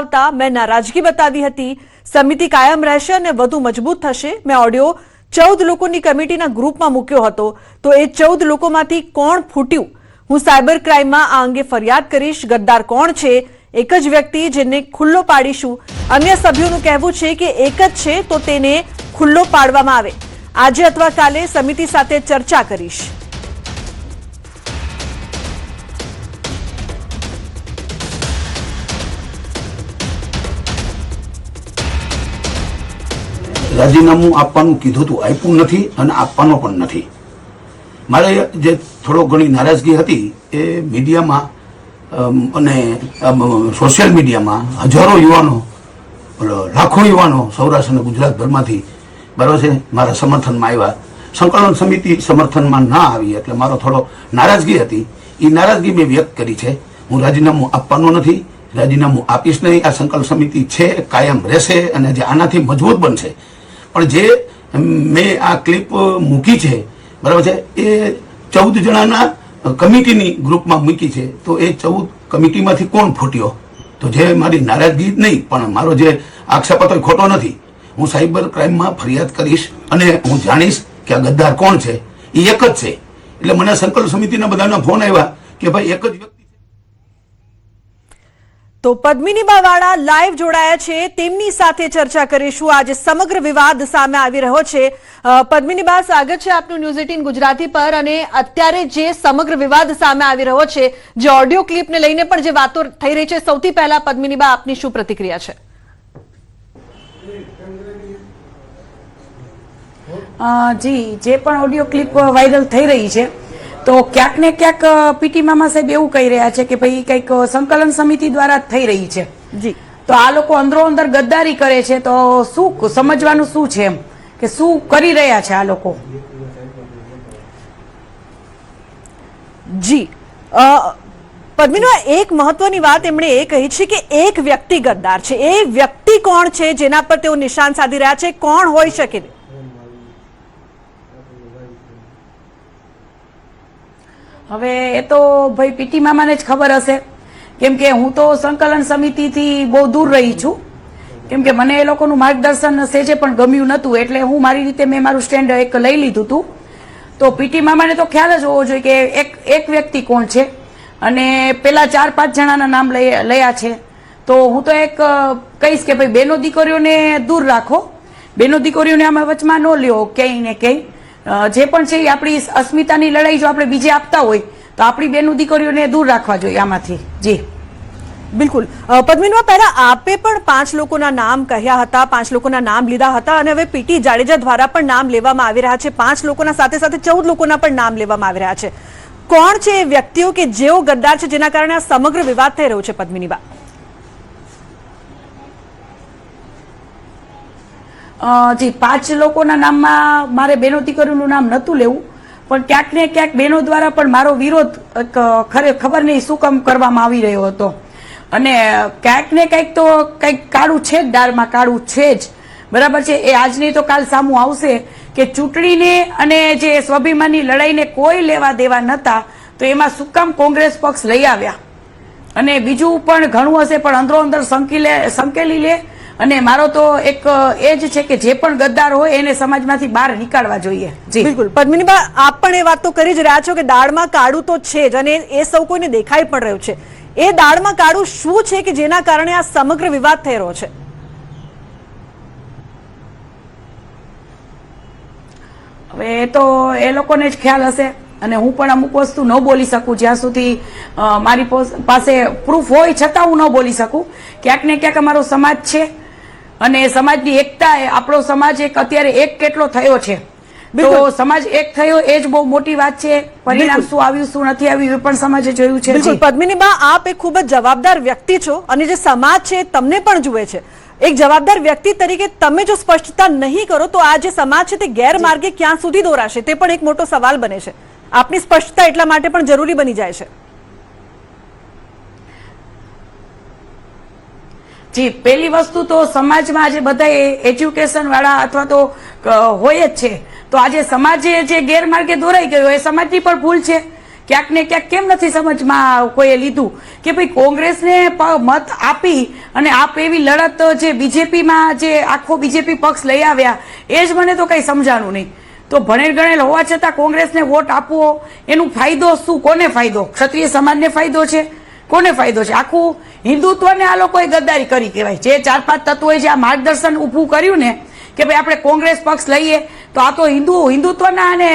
આવતા મેં નારાજગી બતાવી હતી। સમિતિ કાયમ રહેશે અને વધુ મજબૂત થશે। મેં ઓડિયો 14 લોકોની કમિટીના ગ્રુપમાં મૂક્યો હતો તો એ 14 લોકોમાંથી કોણ ફૂટ્યું? હું સાયબર ક્રાઇમમાં આ અંગે ફરિયાદ કરીશ। ગદ્દાર કોણ છે? એક જ વ્યક્તિ જેને ખુલ્લો પાડીશું। અન્ય સભ્યોનું કહેવું છે કે એક જ છે તો તેને ખુલ્લો પાડવામાં આવે। આજે અથવા કાલે સમિતિ સાથે ચર્ચા કરીશ। રાજીનામું આપવાનું કીધું હતું, આપ્યું નથી અને આપવાનો પણ નથી। મારે જે થોડો ઘણી નારાજગી હતી એ મીડિયામાં અને સોશિયલ મીડિયામાં હજારો યુવાનો, લાખો યુવાનો સૌરાષ્ટ્ર અને ગુજરાતભરમાંથી બરાબર છે મારા સમર્થનમાં આવ્યા। સંકલન સમિતિ સમર્થનમાં ના આવી એટલે મારો થોડો નારાજગી હતી, એ નારાજગી મેં વ્યક્ત કરી છે। હું રાજીનામું આપવાનો નથી, રાજીનામું આપીશ નહીં। આ સંકલન સમિતિ છે, કાયમ રહેશે અને જે આનાથી મજબૂત બનશે। પણ જે મેં આ ક્લિપ મૂકી છે બરાબર છે એ 14 જણાના કમિટીની ગ્રુપમાં મૂકી છે તો એ 14 કમિટીમાંથી કોણ ફૂટ્યો? તો જે મારી નારાજગી નહીં પણ મારો જે આક્ષેપ હતો એ ખોટો નથી। હું સાયબર ક્રાઇમમાં ફરિયાદ કરીશ અને હું જાણીશ કે આ ગદ્દાર કોણ છે। એ એક જ છે। એટલે મને સંકલ્પ સમિતિના બધાના ફોન આવ્યા કે ભાઈ એક જ વ્યક્તિ। તો પદ્મિનીબા વાળા લાઈવ જોડાયા છે, તેમની સાથે ચર્ચા કરીશું। આજે સમગ્ર વિવાદ સામે આવી રહ્યો છે। પદ્મિનીબા, સ્વાગત છે આપનું ન્યૂઝ 18 ગુજરાતી પર। અને અત્યારે જે સમગ્ર વિવાદ સામે આવી રહ્યો છે, જે ઓડિયો ક્લિપને લઈને પણ જે વાતો થઈ રહી છે, સૌથી પહેલા પદ્મિનીબા આપની શું પ્રતિક્રિયા છે? જી, જે પણ ઓડિયો ક્લિપ વાયરલ થઈ રહી છે તો ક્યાંક ને ક્યાંક પીટી મામા સાહેબ એવું કહી રહ્યા છે કે ભાઈ કંઈક સંકલન સમિતિ દ્વારા થઈ રહી છે। જી, તો આ લોકો અંદરો અંદર ગદ્દારી કરે છે તો શું સમજવાનું શું છે, એમ કે શું કરી રહ્યા છે આ લોકો? જી પદ્મિનીબા, એક મહત્વની વાત એમણે એ કહી છે કે એક વ્યક્તિ ગદ્દાર છે। એ વ્યક્તિ કોણ છે જેના પર તેઓ નિશાન સાધી રહ્યા છે? કોણ હોઈ શકે? હવે એ તો ભાઈ પીટી મામાને જ ખબર હશે, કેમ કે હું તો સંકલન સમિતિથી બહુ દૂર રહી છું, કેમ કે મને એ લોકોનું માર્ગદર્શન સેજે પણ ગમ્યું નહોતું એટલે હું મારી રીતે મેં મારું સ્ટેન્ડ એક લઈ લીધું હતું। તો પીટી મામાને તો ખ્યાલ જ હોવો જોઈએ કે એક વ્યક્તિ કોણ છે અને પેલા 4-5 જણાના નામ લયા છે। તો હું તો એક કહીશ કે ભાઈ બેનો દીકરીઓને દૂર રાખો, બેનો દીકરીઓને આમાં વચમાં ન લ્યો ક્યાંય ને ક્યાંય। જે પણ છે એ આપણી અસ્મિતાની લડાઈ જો આપણે બીજે આપતા હોય તો આપણી બેનો દીકરીઓને દૂર રાખવા જોઈએ આમાંથી। જી બિલકુલ। પદ્મિનીબા, પહેલા આપે પણ 5 લોકોના નામ કહ્યા હતા, 5 લોકોના નામ લીધા હતા અને હવે પીટી જાડેજા દ્વારા પણ નામ લેવામાં આવી રહ્યા છે। 5 લોકોના સાથે સાથે 14 લોકોના પણ નામ લેવામાં આવી રહ્યા છે। કોણ છે એ વ્યક્તિઓ કે જેઓ ગદ્દાર છે જેના કારણે આ સમગ્ર વિવાદ થઈ રહ્યો છે? પદ્મિનીબા, જી, 5 લોકોના નામમાં મારે બેનો દીકરીનું નામ નહોતું લેવું, પણ ક્યાંક ને ક્યાંક બેનો દ્વારા પણ મારો વિરોધ ખબર નહીં શું કામ કરવામાં આવી રહ્યો હતો અને ક્યાંક ને ક્યાંક તો કંઈક કાળું છે જ, દાળમાં કાળું છે જ, બરાબર છે। એ આજ નહીં તો કાલ સામું આવશે કે ચૂંટણીને અને જે સ્વાભિમાનની લડાઈને કોઈ લેવા દેવા નહોતા તો એમાં શું કામ કોંગ્રેસ પક્ષ લઈ આવ્યા અને બીજું પણ ઘણું હશે પણ અંદરો અંદર સંકેલી લે। અને મારો તો એક એ જ છે કે જે પણ ગદ્દાર હોય એને સમાજમાંથી બહાર નીકાળવા જોઈએ। જી બિલકુલ। પદ્મિનીબા, આપ પણ એ વાત તો કરી જ રહ્યા છો કે દાળમાં કાળું તો છે જ અને એ સૌ કોઈને દેખાઈ પણ રહ્યું છે। એ દાળમાં કાળું શું છે કે જેના કારણે આ સમગ્ર વિવાદ થઈ રહ્યો છે? હવે એ તો એ લોકોને જ ખ્યાલ હશે અને હું પણ અમુક વસ્તુ ન બોલી શકું જ્યાં સુધી મારી પાસે પ્રૂફ હોય છતાં હું ન બોલી શકું। ક્યાંક ને ક્યાંક અમારો સમાજ છે અને સમાજની એકતા, આપણો સમાજ એક અત્યારે એક કેટલો થયો છે તો સમાજ એક થયો એ જ બહુ મોટી વાત છે। પરિણામ શું આવ્યું શું નથી આવ્યું એ પણ સમાજે જોયું છે। બિલકુલ પદ્મિનીબા, આપ એક ખૂબ જ જવાબદાર વ્યક્તિ છો અને જે સમાજ છે તમને પણ જુએ છે। એક જવાબદાર વ્યક્તિ તરીકે તમે જો સ્પષ્ટતા નહીં કરો તો આ જે સમાજ છે તે ગેરમાર્ગે ક્યાં સુધી દોરાશે તે પણ એક મોટો સવાલ બને છે। આપની સ્પષ્ટતા એટલા માટે પણ જરૂરી બની જાય છે। જી, પહેલી વસ્તુ તો સમાજમાં આજે બધા એજ્યુકેશન વાળા અથવા તો હોય જ છે તો આજે સમાજે જે ગેરમાર્ગે દોરાઈ ગયો એ સમાજની પણ ભૂલ છે ક્યાંક ને ક્યાંક કેમ નથી સમજમાં કોઈએ લીધું કે ભાઈ કોંગ્રેસને મત આપી અને આપ એવી લડત જે બીજેપીમાં જે આખો બીજેપી પક્ષ લઈ આવ્યા એ જ મને તો કઈ સમજાણું નહીં. તો ભણેલ ગણેલ હોવા છતાં કોંગ્રેસને વોટ આપવો એનું ફાયદો શું? કોને ફાયદો? ક્ષત્રિય સમાજને ફાયદો છે? કોને ફાયદો છે? આખું હિન્દુત્વને આ લોકોએ ગદ્દારી કરી કહેવાય. જે 4-5 તત્વોએ જે આ માર્ગદર્શન ઊભું કર્યું ને કે ભાઈ આપણે કોંગ્રેસ પક્ષ લઈએ તો આ તો હિન્દુત્વના અને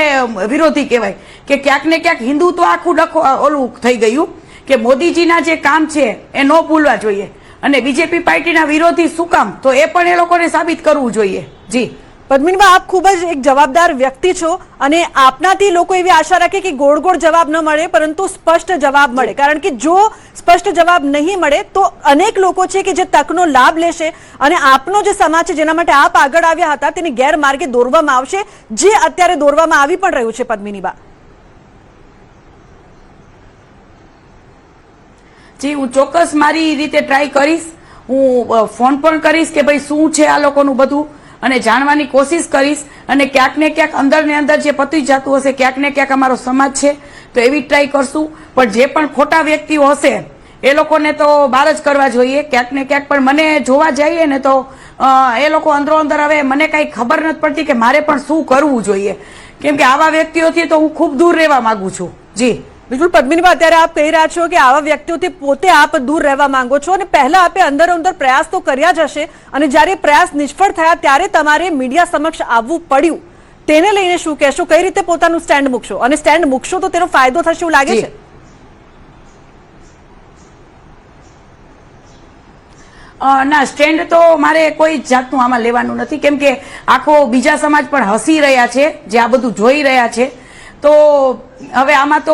વિરોધી કહેવાય કે ક્યાંક ને ક્યાંક હિન્દુત્વ આખું ઓલું થઈ ગયું કે મોદીજીના જે કામ છે એ ન ભૂલવા જોઈએ અને બીજેપી પાર્ટીના વિરોધી શું કામ, તો એ પણ એ લોકોને સાબિત કરવું જોઈએ. જી પદ્મિનીબા, આપ ખૂબ જ એક જવાબદાર વ્યક્તિ છો અને આપનાથી લોકો એવી આશા રાખે કે ગોળ ગોળ જવાબ ન મળે પરંતુ સ્પષ્ટ જવાબ મળે, કારણ કે જો સ્પષ્ટ જવાબ નહીં મળે તો અનેક લોકો છે કે જે તકનો લાભ લેશે અને આપનો જે સમાજ છે જેના માટે આપ આગળ આવ્યા હતા તેને ગેરમાર્ગે દોરવામાં આવશે, જે અત્યારે દોરવામાં આવી પણ રહ્યું છે. પદ્મિનીબા જી, હું ચોક્કસ મારી રીતે ટ્રાય કરીશ. હું ફોન પણ કરીશ કે ભાઈ શું છે આ લોકોનું બધું અને જાણવાની કોશિશ કરીશ અને ક્યાંક ને ક્યાંક અંદર ને અંદર જે પતી જતું હશે ક્યાંક ને ક્યાંક અમારો સમાજ છે તો એવી ટ્રાય કરશું. પણ જે પણ ખોટા વ્યક્તિઓ હશે એ લોકોને તો બહાર જ કરવા જોઈએ ક્યાંક ને ક્યાંક. પણ મને જોવા જઈએ ને તો એ લોકો અંદરો અંદર હવે મને કઈ ખબર નથી પડતી કે મારે પણ શું કરવું જોઈએ, કેમ કે આવા વ્યક્તિઓથી તો હું ખૂબ દૂર રહેવા માંગુ છું. જી બિલકુલ પદ્મિનીબા, અત્યારે આપ કહી રહ્યા છો કે આવા વ્યક્તિઓથી પોતે આપ દૂર રહેવા માંગો છો અને પહેલા આપે અંદર અંદર પ્રયાસ તો કર્યા જ હશે અને જ્યારે પ્રયાસ નિષ્ફળ થયા ત્યારે તમારે મીડિયા સમક્ષ આવવું પડ્યું. તેને લઈને શું કહેશો? કઈ રીતે પોતાનું સ્ટેન્ડ મૂકશો અને સ્ટેન્ડ મૂકશો તો તેનો ફાયદો થશે એવું લાગે છે? ના, સ્ટેન્ડ તો મારે કોઈ જાતનું આમાં લેવાનું નથી, કેમ કે આખો બીજા સમાજ પણ હસી રહ્યા છે જે આ બધું જોઈ રહ્યા છે. તો હવે આમાં તો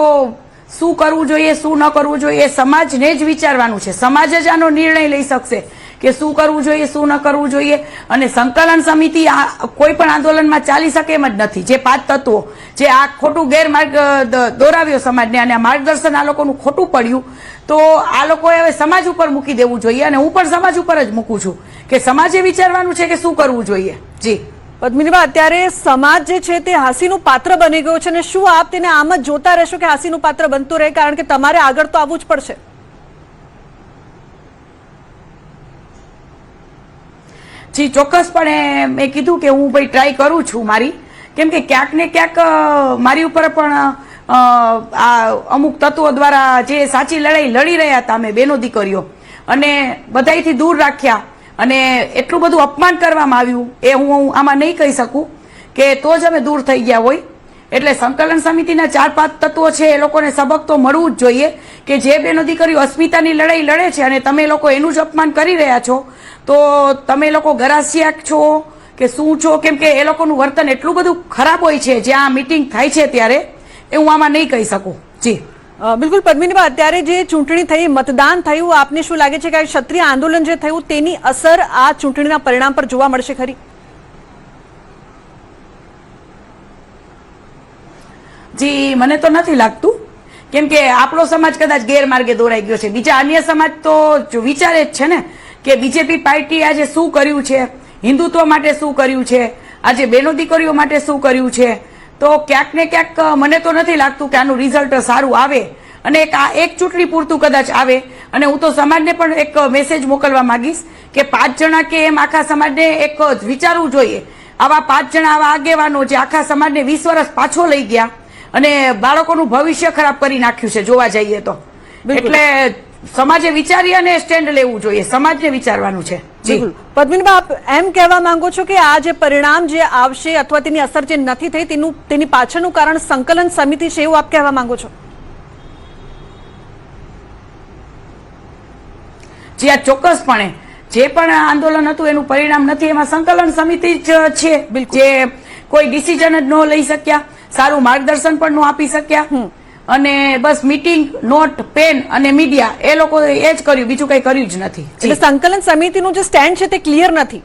શું કરવું જોઈએ શું ન કરવું જોઈએ એ સમાજને જ વિચારવાનું છે. સમાજ જ આનો નિર્ણય લઈ શકશે કે શું કરવું જોઈએ શું ન કરવું જોઈએ. અને સંકલન સમિતિ કોઈ પણ આંદોલનમાં ચાલી શકે એમ જ નથી. જે 5 તત્વો જે આ ખોટું ગેરમાર્ગ દોરાવ્યો સમાજને અને આ માર્ગદર્શન આ લોકોનું ખોટું પડ્યું તો આ લોકોએ હવે સમાજ ઉપર મૂકી દેવું જોઈએ અને હું પણ સમાજ ઉપર જ મૂકું છું કે સમાજે વિચારવાનું છે કે શું કરવું જોઈએ. જી પદ્મિનીબા, અત્યારે સમાજ જે છે તે હાંસીનું પાત્ર બની ગયો છે અને શું આપ તેને આમ જ જોતા રહેશો કે હાંસીનું પાત્ર બનતું રહે? કારણ કે તમારે આગળ તો આવવું જ પડશે. જી ચોક્કસપણે મેં કીધું કે હું ભાઈ ટ્રાય કરું છું મારી, કેમ કે ક્યાંક ને ક્યાંક મારી ઉપર પણ અમુક તત્વો દ્વારા જે સાચી લડાઈ લડી રહ્યા હતા અમે બેનો દીકરીઓ અને બધાયથી દૂર રાખ્યા અને એટલું બધું અપમાન કરવામાં આવ્યું એ હું આમાં નહીં કહી શકું કે તો જ અમે દૂર થઈ ગયા હોય. એટલે સંકલન સમિતિના 4-5 તત્વો છે એ લોકોને સબક તો મળવું જ જોઈએ કે જે બેનો દીકરીઓ અસ્મિતાની લડાઈ લડે છે અને તમે લોકો એનું જ અપમાન કરી રહ્યા છો તો તમે લોકો ગરાસિયા છો કે શું છો? કેમ કે એ લોકોનું વર્તન એટલું બધું ખરાબ હોય છે જ્યાં મીટિંગ થાય છે ત્યારે એ હું આમાં નહીં કહી શકું. જી બિલકુલ પદ્મિનીબા, અત્યારે જે ચૂંટણી થઈ મતદાન થયું, આપને શું લાગે છે કે ક્ષત્રિય આંદોલન જે થયું તેની અસર આ ચૂંટણીના પરિણામ પર જોવા મળશે ખરી? જી મને તો નથી લાગતું, કેમ કે આપણો સમાજ કદાચ ગેરમાર્ગે દોરાઈ ગયો છે. બીજા અન્ય સમાજ તો વિચારે જ છે ને કે બીજેપી પાર્ટી આજે શું કર્યું છે, હિન્દુત્વ માટે શું કર્યું છે, આજે બેનો દીકરીઓ માટે શું કર્યું છે. તો ક્યાંક ને ક્યાંક મને તો નથી લાગતું કે આનું રિઝલ્ટ સારું આવે અને એક ચૂંટણી પૂરતું કદાચ આવે. અને હું તો સમાજને પણ એક મેસેજ મોકલવા માંગીશ કે 5 જણા કે એમ આખા સમાજને એક વિચારવું જોઈએ. આવા 5 જણા આવા આગેવાનો જે આખા સમાજને 20 વર્ષ પાછો લઈ ગયા અને બાળકોનું ભવિષ્ય ખરાબ કરી નાખ્યું છે જોવા જઈએ તો. એટલે સમાજે વિચારી અને સ્ટેન્ડ લેવું જોઈએ, સમાજને વિચારવાનું છે. બિલકુલ પદ્મિનીબા, આપ એમ કહેવા માંગો છો કે આ જે પરિણામ જે આવશે અથવા તેની અસર જે નથી થઈ તેની પાછળનું કારણ સંકલન સમિતિ છે એવું આપ કહેવા માંગો છો? જી આ ચોક્કસપણે જે પણ આંદોલન હતું એનું પરિણામ નથી, એમાં સંકલન સમિતિ જ છે જે કોઈ ડિસિઝન જ ન લઈ શક્યા, સારું માર્ગદર્શન પણ ન આપી શક્યા અને બસ મીટિંગ, નોટ, પેન અને મીડિયા એ લોકો એ જ કર્યું, બીજું કઈ કર્યું જ નથી. એટલે સંકલન સમિતિનું જે સ્ટેન્ડ છે તે ક્લિયર નથી.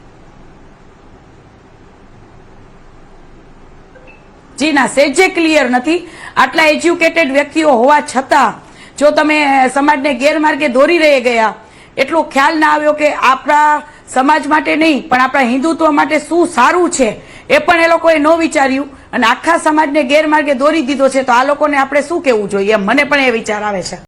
જી ના, સેજે ક્લિયર નથી. આટલા એજ્યુકેટેડ વ્યક્તિઓ હોવા છતાં જો તમે સમાજને ગેરમાર્ગે દોરી રહી ગયા, એટલો ખ્યાલ ના આવ્યો કે આપણા સમાજ માટે નહીં પણ આપણા હિન્દુત્વ માટે શું સારું છે એ પણ એ લોકોએ ન વિચાર્યું અને આખા સમાજને ગેરમાર્ગે દોરી દીધો છે, તો આ લોકોને આપણે શું કહેવું જોઈએ એમ મને પણ એ વિચાર આવે છે.